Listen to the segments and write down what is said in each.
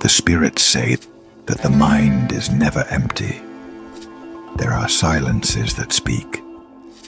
The spirits say that the mind is never empty. There are silences that speak,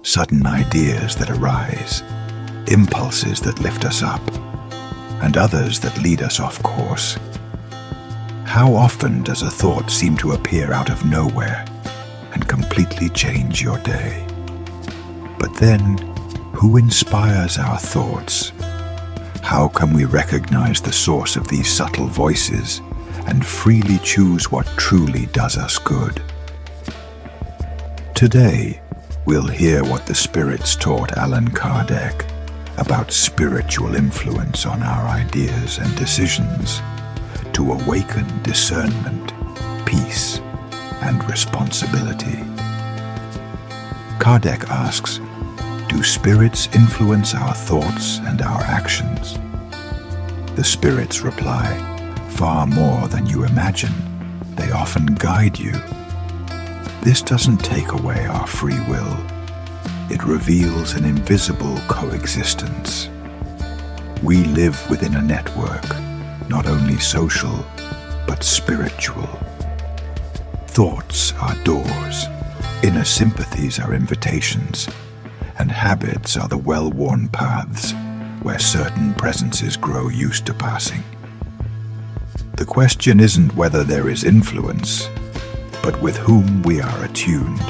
sudden ideas that arise, impulses that lift us up, and others that lead us off course. How often does a thought seem to appear out of nowhere and completely change your day? But then, who inspires our thoughts? How can we recognize the source of these subtle voices and freely choose what truly does us good? Today, we'll hear what the spirits taught Allan Kardec about spiritual influence on our ideas and decisions to awaken discernment, peace, and responsibility. Kardec asks, do spirits influence our thoughts and our actions? The spirits reply, far more than you imagine. They often guide you. This doesn't take away our free will. It reveals an invisible coexistence. We live within a network, not only social, but spiritual. Thoughts are doors, inner sympathies are invitations, and habits are the well-worn paths where certain presences grow used to passing. The question isn't whether there is influence, but with whom we are attuned.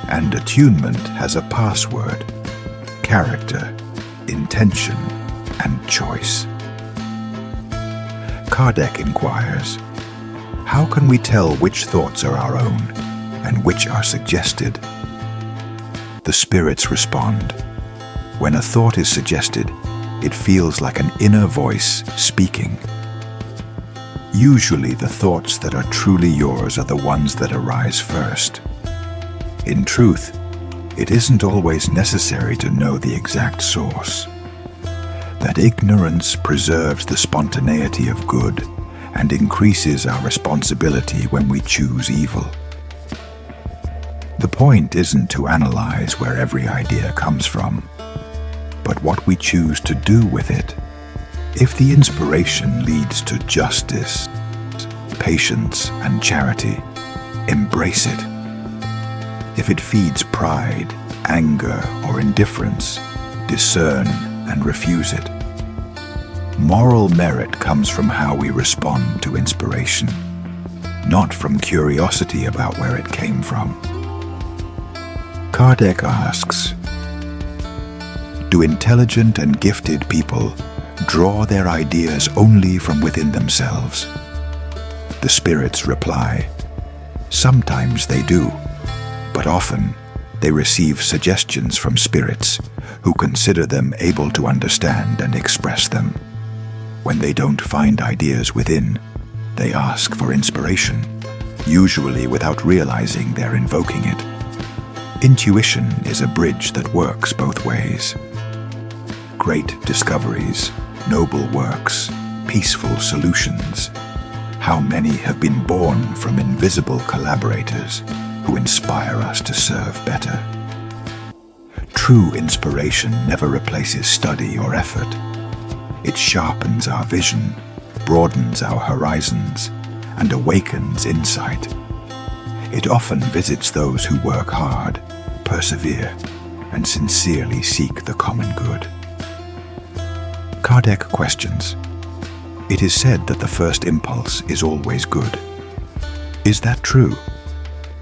And attunement has a password: character, intention, and choice. Kardec inquires, how can we tell which thoughts are our own and which are suggested? The spirits respond, when a thought is suggested, it feels like an inner voice speaking. Usually the thoughts that are truly yours are the ones that arise first. In truth, it isn't always necessary to know the exact source. That ignorance preserves the spontaneity of good and increases our responsibility when we choose evil. The point isn't to analyze where every idea comes from, but what we choose to do with it. If the inspiration leads to justice, patience, and charity, embrace it. If it feeds pride, anger, or indifference, discern and refuse it. Moral merit comes from how we respond to inspiration, not from curiosity about where it came from. Kardec asks, do intelligent and gifted people draw their ideas only from within themselves? The spirits reply, sometimes they do, but often they receive suggestions from spirits who consider them able to understand and express them. When they don't find ideas within, they ask for inspiration, usually without realizing they're invoking it. Intuition is a bridge that works both ways. Great discoveries, noble works, peaceful solutions. How many have been born from invisible collaborators who inspire us to serve better? True inspiration never replaces study or effort. It sharpens our vision, broadens our horizons, and awakens insight. It often visits those who work hard, persevere, and sincerely seek the common good. Kardec questions, it is said that the first impulse is always good. Is that true?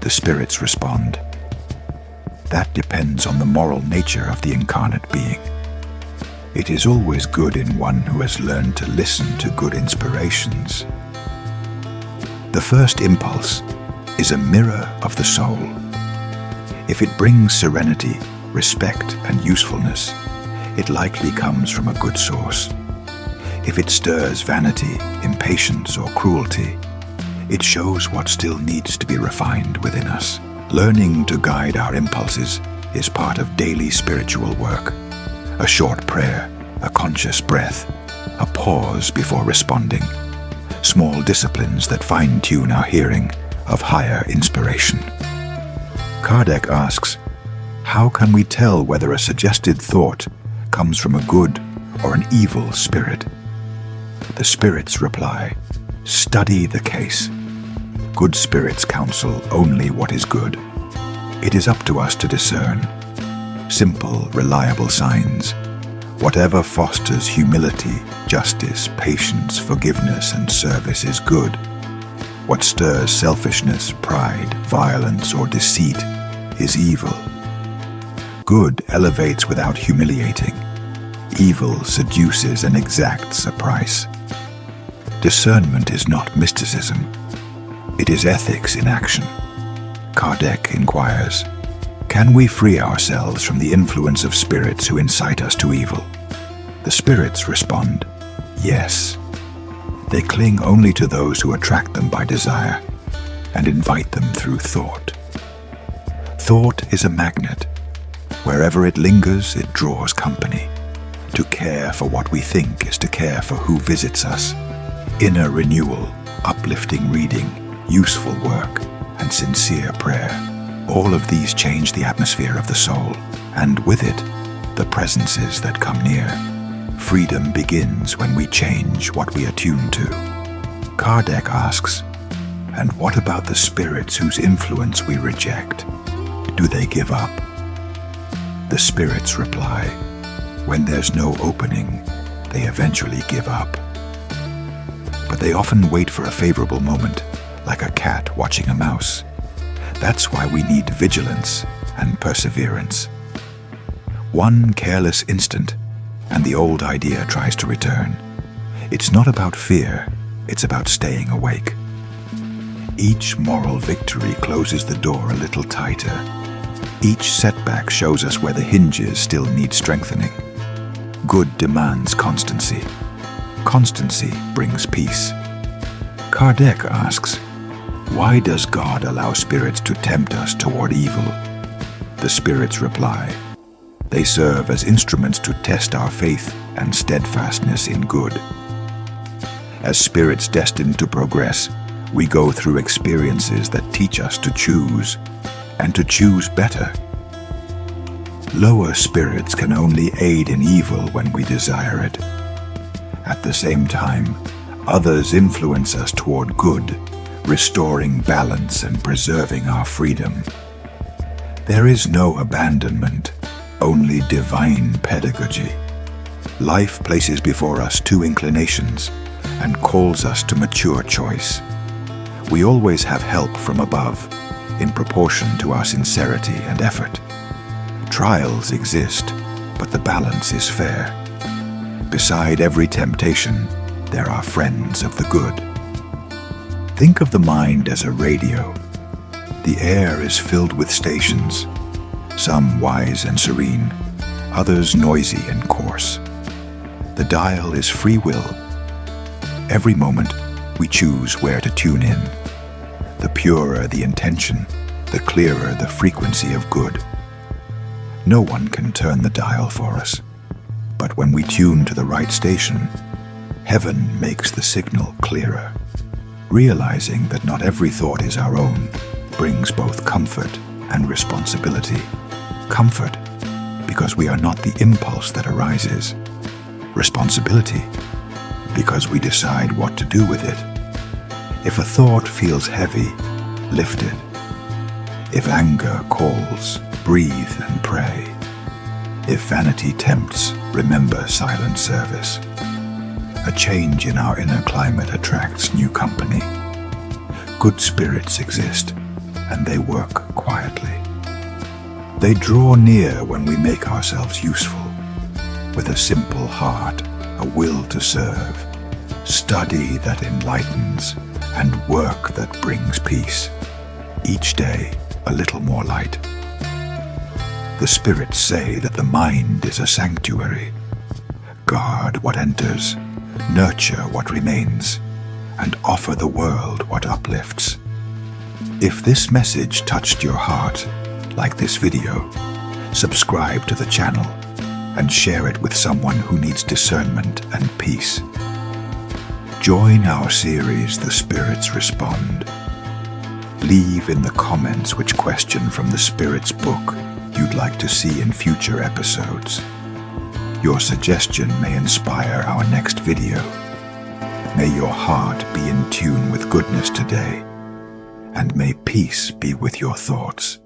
The spirits respond, that depends on the moral nature of the incarnate being. It is always good in one who has learned to listen to good inspirations. The first impulse is a mirror of the soul. If it brings serenity, respect, and usefulness, it likely comes from a good source. If it stirs vanity, impatience, or cruelty, it shows what still needs to be refined within us. Learning to guide our impulses is part of daily spiritual work. A short prayer, a conscious breath, a pause before responding. Small disciplines that fine-tune our hearing of higher inspiration. Kardec asks, how can we tell whether a suggested thought comes from a good or an evil spirit? The spirits reply, Study the case. Good spirits counsel only what is good. It is up to us to discern. Simple, reliable signs. Whatever fosters humility, justice, patience, forgiveness, and service is good. What stirs selfishness, pride, violence, or deceit is evil. Good elevates without humiliating. Evil seduces and exacts a price. Discernment is not mysticism. It is ethics in action. Kardec inquires, can we free ourselves from the influence of spirits who incite us to evil? The spirits respond, yes. They cling only to those who attract them by desire and invite them through thought. Thought is a magnet. Wherever it lingers, it draws company. To care for what we think is to care for who visits us. Inner renewal, uplifting reading, useful work, and sincere prayer. All of these change the atmosphere of the soul, and with it, the presences that come near. Freedom begins when we change what we attune to. Kardec asks, and what about the spirits whose influence we reject? Do they give up? The spirits reply, when there's no opening, they eventually give up. But they often wait for a favorable moment, like a cat watching a mouse. That's why we need vigilance and perseverance. One careless instant, and the old idea tries to return. It's not about fear, it's about staying awake. Each moral victory closes the door a little tighter. Each setback shows us where the hinges still need strengthening. Good demands constancy. Constancy brings peace. Kardec asks, why does God allow spirits to tempt us toward evil? The spirits reply, they serve as instruments to test our faith and steadfastness in good. As spirits destined to progress, we go through experiences that teach us to choose, and to choose better. Lower spirits can only aid in evil when we desire it. At the same time, others influence us toward good, restoring balance and preserving our freedom. There is no abandonment, only divine pedagogy. Life places before us two inclinations and calls us to mature choice. We always have help from above, in proportion to our sincerity and effort. Trials exist, but the balance is fair. Beside every temptation, there are friends of the good. Think of the mind as a radio. The air is filled with stations, some wise and serene, others noisy and coarse. The dial is free will. Every moment, we choose where to tune in. The purer the intention, the clearer the frequency of good. No one can turn the dial for us, but when we tune to the right station, heaven makes the signal clearer. Realizing that not every thought is our own brings both comfort and responsibility. Comfort, because we are not the impulse that arises. Responsibility, because we decide what to do with it. If a thought feels heavy, lift it. If anger calls, breathe and pray. If vanity tempts, remember silent service. A change in our inner climate attracts new company. Good spirits exist, and they work quietly. They draw near when we make ourselves useful, with a simple heart, a will to serve, study that enlightens, and work that brings peace. Each day, a little more light. The spirits say that the mind is a sanctuary. Guard what enters, nurture what remains, and offer the world what uplifts. If this message touched your heart, like this video, subscribe to the channel and share it with someone who needs discernment and peace. Join our series, The Spirits Respond. Leave in the comments which question from the Spirit's book you'd like to see in future episodes. Your suggestion may inspire our next video. May your heart be in tune with goodness today, and may peace be with your thoughts.